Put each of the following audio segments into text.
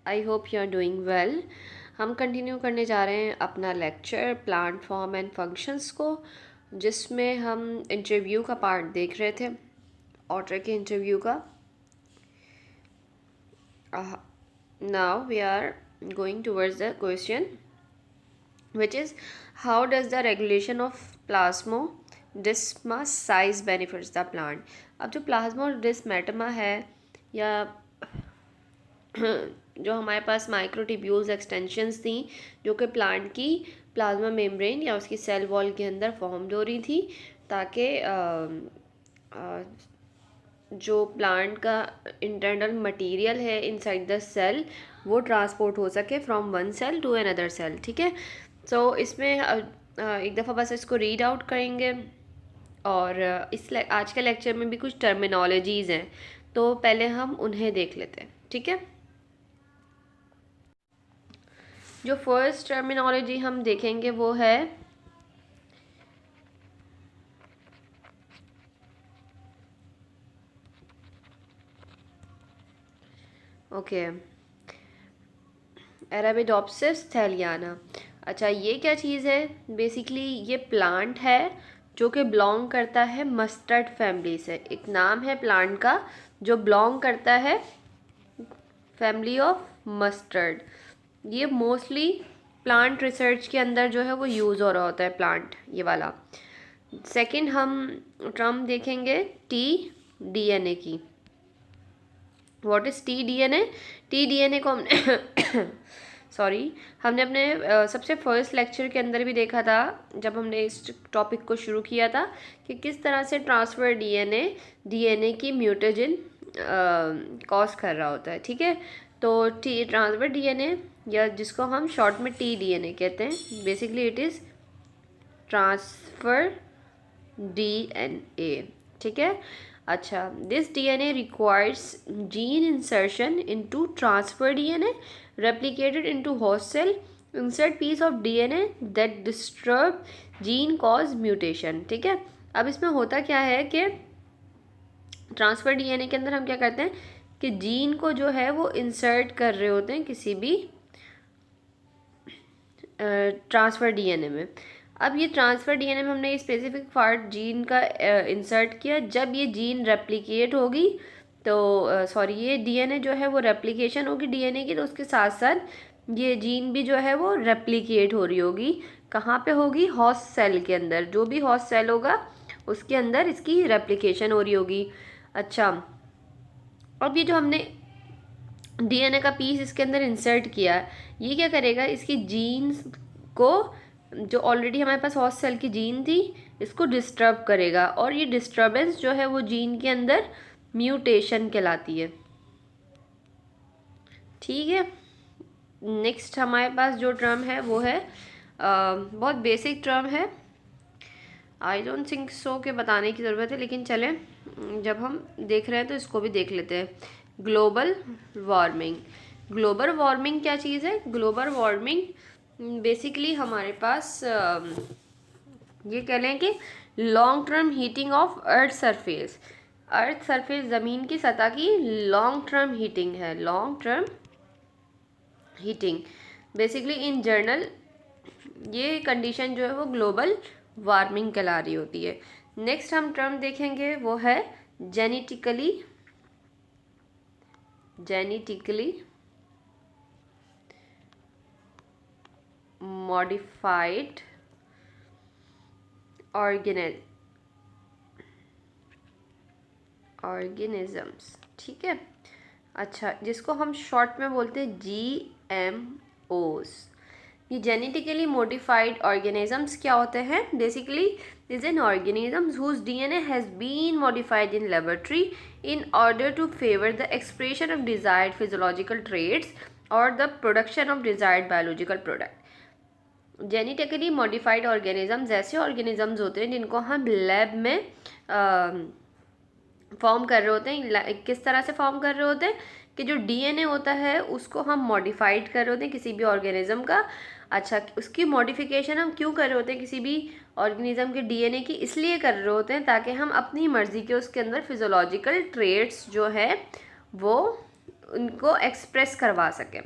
I hope you are doing well. हम continue करने जा रहे हैं अपना lecture plant form and functions को, जिसमें हम इंटरव्यू का पार्ट देख रहे थे, ऑटर के इंटरव्यू का। Now we are going towards the question which is how does the regulation of plasmodesma size benefits the plant। अब जो प्लाज्मोडेस्माटा है या जो हमारे पास माइक्रोट्यूब्यूल्स एक्सटेंशंस थी जो कि प्लांट की प्लाज्मा मेम्ब्रेन या उसकी सेल वॉल के अंदर फॉर्म्ड हो रही थी, ताकि जो प्लांट का इंटरनल मटेरियल है इनसाइड द सेल वो ट्रांसपोर्ट हो सके from one cell to another cell. ठीक है, सो इसमें एक दफ़ा बस इसको रीड आउट करेंगे और आज के लेक्चर में भी कुछ टर्मिनोलॉजीज़ हैं, तो पहले हम उन्हें देख लेते हैं। ठीक है, जो फर्स्ट टर्मिनोलॉजी हम देखेंगे वो है अरेबिडोप्सिस थैलियाना। अच्छा, ये क्या चीज़ है? बेसिकली ये प्लांट है जो कि बिलोंग करता है मस्टर्ड फैमिली से। एक नाम है प्लांट का जो बिलोंग करता है फैमिली ऑफ मस्टर्ड। ये मोस्टली प्लांट रिसर्च के अंदर जो है वो यूज़ हो रहा होता है प्लांट, ये वाला। सेकंड हम टर्म देखेंगे टी डीएनए की। What is T DNA? T DNA को हमने सॉरी हमने अपने सबसे फर्स्ट लेक्चर के अंदर भी देखा था, जब हमने इस टॉपिक को शुरू किया था, कि किस तरह से ट्रांसफ़र डीएनए की म्यूटेजन कॉज कर रहा होता है। ठीक है, तो टी ट्रांसफ़र डीएनए या जिसको हम शॉर्ट में टी डीएनए कहते हैं, basically it is transfer DNA. ठीक है, अच्छा, this DNA requires gene insertion into transfer DNA replicated into host cell, insert piece of DNA that disturb gene cause mutation। ठीक है, अब इसमें होता क्या है कि ट्रांसफर डीएनए के अंदर हम क्या करते हैं कि जीन को जो है वो इंसर्ट कर रहे होते हैं किसी भी ट्रांसफ़र डीएनए में। अब ये ट्रांसफ़र डीएनए में हमने स्पेसिफिक पार्ट जीन का इंसर्ट किया। जब ये जीन रेप्लिकेट होगी तो सॉरी ये डीएनए जो है वो रेप्लिकेशन होगी डीएनए की, तो उसके साथ साथ ये जीन भी जो है वो रेप्लिकेट हो रही होगी। कहाँ पे होगी? होस्ट सेल के अंदर। जो भी होस्ट सेल होगा उसके अंदर इसकी रेप्लिकेशन हो रही होगी। अच्छा, अब ये जो हमने डीएनए का पीस इसके अंदर इंसर्ट किया, ये क्या करेगा? इसकी जीन्स को, जो ऑलरेडी हमारे पास होस्ट सेल की जीन थी, इसको डिस्टर्ब करेगा, और ये डिस्टर्बेंस जो है वो जीन के अंदर म्यूटेशन कहलाती है। ठीक है, नेक्स्ट हमारे पास जो टर्म है वो है बहुत बेसिक टर्म है, आई डोंट थिंक सो कि बताने की ज़रूरत है, लेकिन चलें जब हम देख रहे हैं तो इसको भी देख लेते हैं। Global warming. ग्लोबल वार्मिंग क्या चीज़ है? ग्लोबल वार्मिंग बेसिकली हमारे पास ये कह लें कि long term heating of earth surface. Earth surface ज़मीन की सतह की लॉन्ग टर्म हीटिंग है। Long term heating basically in general ये कंडीशन जो है वो ग्लोबल वार्मिंग कहला रही होती है। नेक्स्ट हम टर्म देखेंगे वो है जेनेटिकली मॉडिफाइड ऑर्गेनिजम्स। ठीक है, अच्छा, जिसको हम शॉर्ट में बोलते हैं GMOs। ये जेनेटिकली मॉडिफाइड ऑर्गेनिजम्स क्या होते हैं? Basically is an organisms whose DNA has been modified in laboratory in order to favour the expression of desired physiological traits और the production of desired biological product. Genetically modified organisms ऐसे organisms होते हैं जिनको हम lab में form कर रहे होते हैं। किस तरह से फॉर्म कर रहे होते हैं कि जो डीएनए होता है उसको हम मॉडिफाइड कर रहे होते हैं किसी भी ऑर्गेनिज्म का। अच्छा, उसकी मॉडिफिकेशन हम क्यों कर रहे होते हैं किसी भी ऑर्गेनिज्म के डीएनए की? इसलिए कर रहे होते हैं ताकि हम अपनी मर्ज़ी के उसके अंदर फिजियोलॉजिकल ट्रेट्स जो है वो उनको एक्सप्रेस करवा सकें,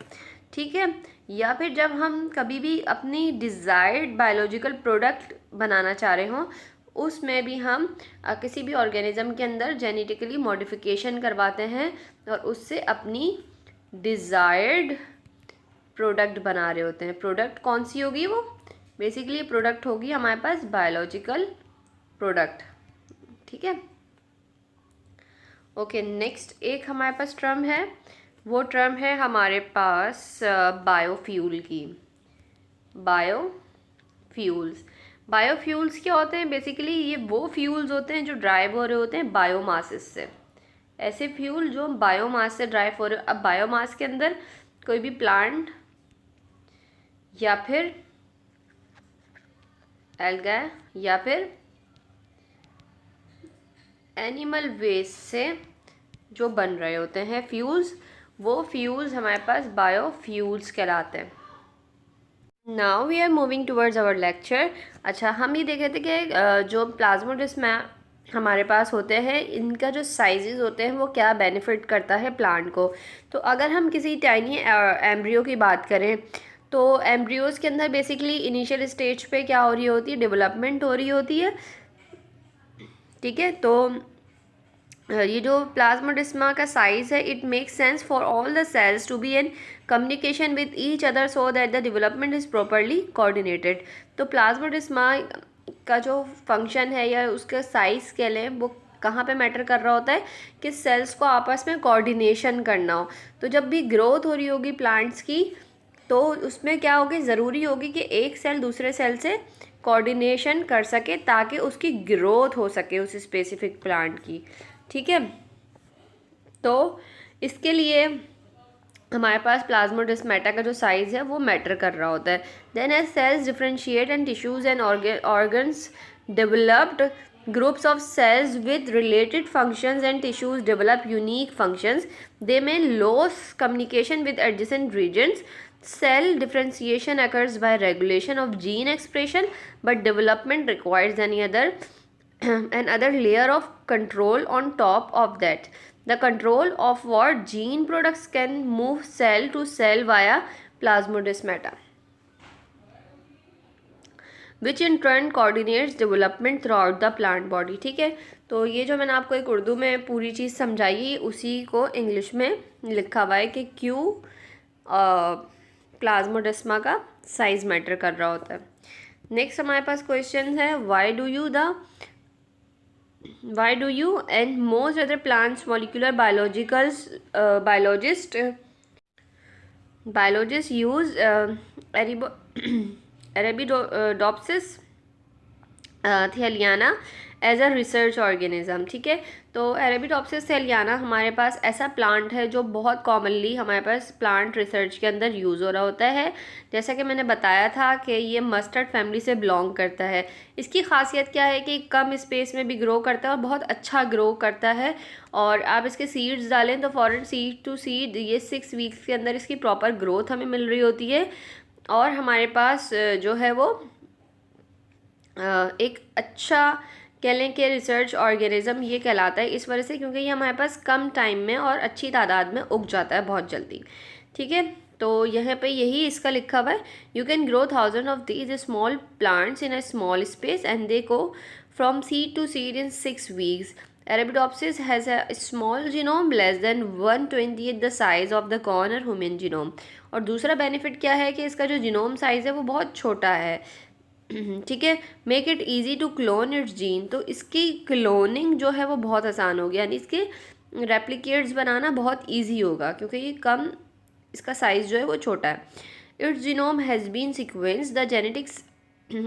ठीक है। या फिर जब हम कभी भी अपनी डिज़ायर्ड बायोलॉजिकल प्रोडक्ट बनाना चाह रहे हों, उसमें भी हम किसी भी ऑर्गेनिज्म के अंदर जेनेटिकली मॉडिफिकेशन करवाते हैं और उससे अपनी डिज़ायर्ड प्रोडक्ट बना रहे होते हैं। प्रोडक्ट कौन सी होगी वो? बेसिकली प्रोडक्ट होगी हमारे पास बायोलॉजिकल प्रोडक्ट, ठीक है। ओके, नेक्स्ट एक हमारे पास टर्म है, वो टर्म है हमारे पास बायोफ्यूल की। बायोफ्यूल्स, बायोफ्यूल्स क्या होते हैं? बेसिकली ये वो फ्यूल्स होते हैं जो ड्राइव हो रहे होते हैं बायोमासेस से, ऐसे फ्यूल जो बायोमास से ड्राइव हो रहे। अब बायोमास के अंदर कोई भी प्लांट या फिर एल्गा या फिर एनिमल वेस्ट से जो बन रहे होते हैं फ्यूल्स, वो फ्यूल्स हमारे पास बायोफ्यूल्स कहलाते हैं। Now we are moving towards our lecture. अच्छा, हम ये देख रहे थे कि जो प्लाज्मोडेस्मा हमारे पास होते हैं, इनका जो साइजेस होते हैं वो क्या बेनिफिट करता है प्लांट को। तो अगर हम किसी टाइनी एम्ब्रियो की बात करें, तो एम्ब्रियोज़ के अंदर बेसिकली इनिशियल स्टेज पे क्या हो रही होती है? डेवलपमेंट हो रही होती है, ठीक है। तो ये जो प्लाज्मोडेस्मा का साइज है, it makes sense for all the cells to be in communication with each other so that the development is properly coordinated. तो प्लाज्मोडेस्मा का जो फंक्शन है या उसका साइज कह लें, वो कहाँ पे मैटर कर रहा होता है कि सेल्स को आपस में कोऑर्डिनेशन करना हो। तो जब भी ग्रोथ हो रही होगी प्लांट्स की, तो उसमें क्या होगी? ज़रूरी होगी कि एक सेल दूसरे सेल से कोऑर्डिनेशन कर सके ताकि उसकी ग्रोथ हो सके उस स्पेसिफिक प्लांट की, ठीक है। तो इसके लिए हमारे पास प्लाज्मोडेस्माटा का जो साइज़ है वो मैटर कर रहा होता है। Then as cells differentiate and tissues and organs developed groups of cells with related functions and tissues develop unique functions. They may lose communication with adjacent regions. Cell differentiation occurs by regulation of gene expression, but development requires another layer of control on top of that. The control of what gene products can move cell to cell via plasmodesmata, which in turn coordinates development through out the plant body, ठीक है। तो ये जो मैंने आपको एक उर्दू में पूरी चीज़ समझाई, उसी को इंग्लिश में लिखा हुआ है कि क्यों प्लाज्मोडेस्मा का साइज मैटर कर रहा होता है। नेक्स्ट हमारे पास क्वेश्चन है, why do you and most other plants molecular biologists use Arabidopsis thaliana as a research organism, ठीक है। तो अरेबिडोप्सिस थैलियाना हमारे पास ऐसा प्लांट है जो बहुत कॉमनली हमारे पास प्लांट रिसर्च के अंदर यूज़ हो रहा होता है। जैसा कि मैंने बताया था कि ये मस्टर्ड फैमिली से बिलोंग करता है। इसकी खासियत क्या है कि कम स्पेस में भी ग्रो करता है और बहुत अच्छा ग्रो करता है। और आप इसके सीड्स डालें तो फॉरन सीड टू सीड ये 6 वीक्स के अंदर इसकी प्रॉपर ग्रोथ हमें मिल रही होती है। और हमारे पास जो है वो एक अच्छा कह लें कि रिसर्च ऑर्गेनिज्म ये कहलाता है इस वजह से, क्योंकि ये हमारे पास कम टाइम में और अच्छी तादाद में उग जाता है बहुत जल्दी, ठीक है। तो यहाँ पे यही इसका लिखा हुआ है, you can grow 1000 of these small plants in a small space and they go from seed to seed in 6 weeks. Arabidopsis has a small genome less than 1/20 the size of the corn or human genome. और दूसरा benefit क्या है कि इसका जो genome size है वो बहुत छोटा है, ठीक है। Make it easy to clone its gene, तो इसकी क्लोनिंग जो है वो बहुत आसान होगी, यानी इसके रेप्लिकेट्स बनाना बहुत ईजी होगा क्योंकि ये कम, इसका साइज़ जो है वो छोटा है. It's genome has been sequence, the genetics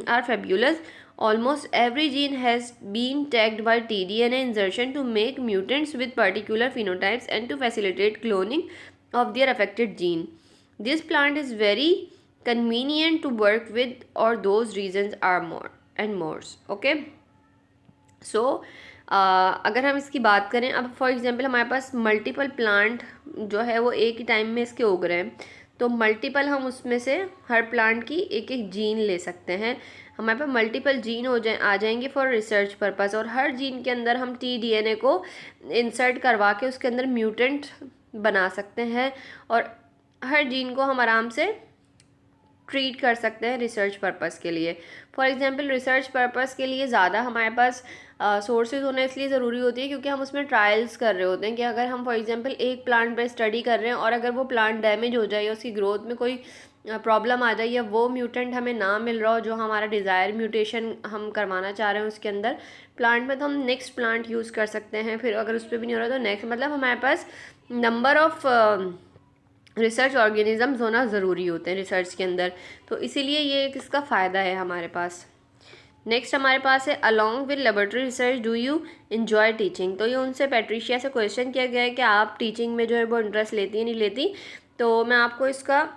are fabulous. Almost every gene has been tagged by tDNA insertion to make mutants with particular phenotypes and to facilitate cloning of their affected gene. This plant is very convenient to work with, or those reasons are more and more. Okay, so अगर हम इसकी बात करें, अब for example हमारे पास multiple plant जो है वो एक ही टाइम में इसके उग रहे हैं, तो मल्टीपल हम उसमें से हर प्लांट की एक एक जीन ले सकते हैं. हमारे पास मल्टीपल जीन आ जाएंगे फॉर रिसर्च पर्पस, और हर जीन के अंदर हम tDNA को इंसर्ट करवा के उसके अंदर म्यूटेंट बना सकते हैं और हर जीन को हम आराम से ट्रीट कर सकते हैं रिसर्च पर्पस के लिए। फॉर एग्जांपल रिसर्च पर्पस के लिए ज़्यादा हमारे पास सोर्सेज होना इसलिए ज़रूरी होती है क्योंकि हम उसमें ट्रायल्स कर रहे होते हैं कि अगर हम फॉर एग्जांपल एक प्लांट पर स्टडी कर रहे हैं और अगर वो प्लांट डैमेज हो जाए या उसकी ग्रोथ में कोई प्रॉब्लम आ जाए या वो म्यूटेंट हमें ना मिल रहा हो जो हमारा डिज़ायर म्यूटेशन हम करवाना चाह रहे हैं उसके अंदर प्लांट में, तो हम नेक्स्ट प्लांट यूज़ कर सकते हैं। फिर अगर उस पर भी नहीं हो रहा तो नेक्स्ट, मतलब हमारे पास नंबर ऑफ़ रिसर्च ऑर्गेनिजम्स होना ज़रूरी होते हैं रिसर्च के अंदर, तो इसीलिए ये एक इसका फ़ायदा है हमारे पास। नेक्स्ट हमारे पास है along with laboratory research do you enjoy teaching. तो ये उनसे पैट्रिशिया से क्वेश्चन किया गया है कि आप टीचिंग में जो है वो इंटरेस्ट लेती है नहीं लेती। तो मैं आपको इसका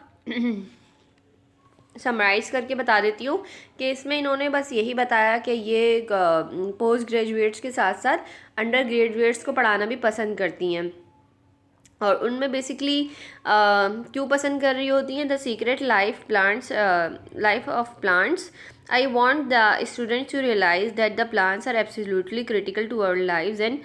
समराइज़ करके बता देती हूँ कि इसमें इन्होंने बस यही बताया कि ये पोस्ट ग्रेजुएट्स के साथ साथ अंडर ग्रेजुएट्स को पढ़ाना भी पसंद करती हैं और उनमें बेसिकली क्यों पसंद कर रही होती हैं। The secret life of plants, I want the students to realise that the plants are absolutely critical to our lives and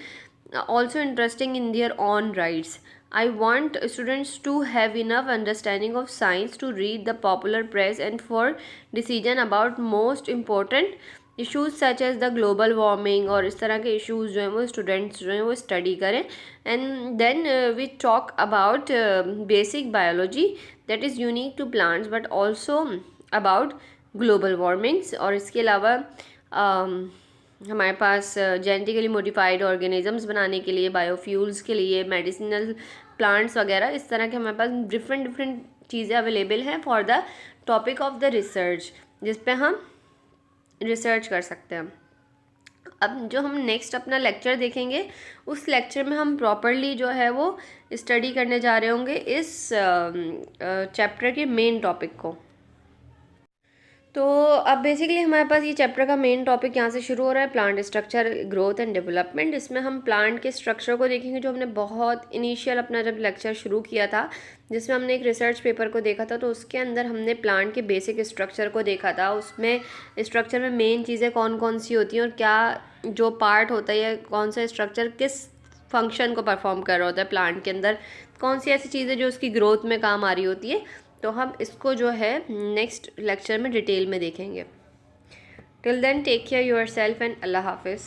also interesting in their own rights. I want students to have enough understanding of science to read the popular press and for decision about most important issues such as the global warming और इस तरह के issues जो हैं वो students जो हैं वो स्टडी करें। And then we talk about basic biology that is unique to plants but also about global warmings. और इसके अलावा हमारे पास जेनेटिकली मॉडिफाइड ऑर्गेनिजम्स बनाने के लिए, बायोफ्यूल्स के लिए, मेडिसिनल प्लांट्स वगैरह, इस तरह के हमारे पास डिफरेंट चीज़ें अवेलेबल हैं for the topic of the research जिस पे हम रिसर्च कर सकते हैं। अब जो हम नेक्स्ट अपना लेक्चर देखेंगे उस लेक्चर में हम प्रॉपरली जो है वो स्टडी करने जा रहे होंगे इस चैप्टर के मेन टॉपिक को। तो अब बेसिकली हमारे पास ये चैप्टर का मेन टॉपिक यहाँ से शुरू हो रहा है, plant structure, growth and development. इसमें हम प्लांट के स्ट्रक्चर को देखेंगे जो हमने बहुत इनिशियल अपना जब लेक्चर शुरू किया था जिसमें हमने एक रिसर्च पेपर को देखा था, तो उसके अंदर हमने प्लांट के बेसिक स्ट्रक्चर को देखा था। उसमें स्ट्रक्चर में मेन चीज़ें कौन कौन सी होती हैं और क्या जो पार्ट होता है या कौन सा स्ट्रक्चर किस फंक्शन को परफॉर्म कर रहा होता है प्लांट के अंदर, कौन सी ऐसी चीज़ें जो उसकी ग्रोथ में काम आ रही होती है। तो हम इसको जो है नेक्स्ट लेक्चर में डिटेल में देखेंगे। Till then take care yourself and अल्लाह हाफिज़।